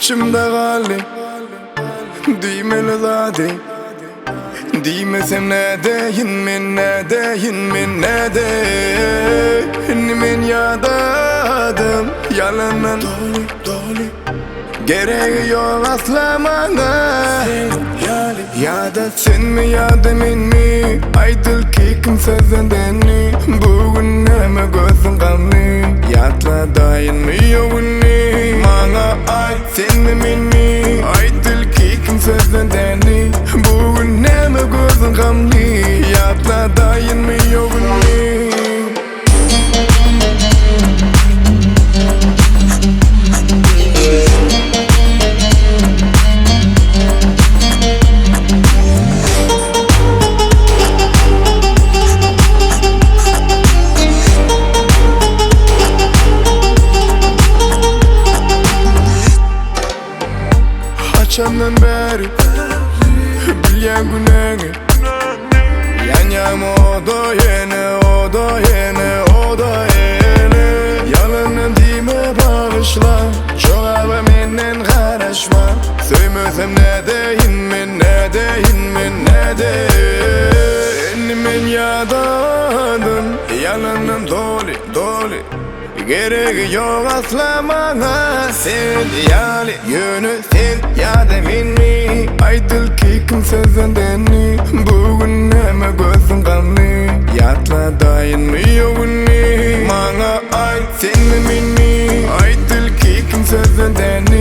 içimde kaldı. Düğmeli zaten. Demesem ne deyin min, ne deyin min, ne deyin min yadadım yalanın dolu. Gereği yok asla bana. Ya da sen mi ya da men mi? Aydıl ki kimse senden mi? Bugün neme gözün kanlı. Yatla dayanmıyor bunu. Bana ay sen mi men mi? Aydıl ki kimse senden mi? Bugün neme gözün kanlı. Yatla dayanmıyor bunu. Çandan beri bilyen güneni Yanyam o da yeni, o da yeni, o da yeni Yalanım dime bağışla Çok abi menden karışma Söymesem ne deyin min, ne deyin min, ne deyin min yadadım Yalanım dolu Gereği yok asla bana. Sen yali yönü sen ya da min mi? Aydıl ki kimse senden mi? Bugün neme gözün kanlı. Yatla dayanmıyor bunu. Bana ay sen mi min mi? Aydıl ki kimse senden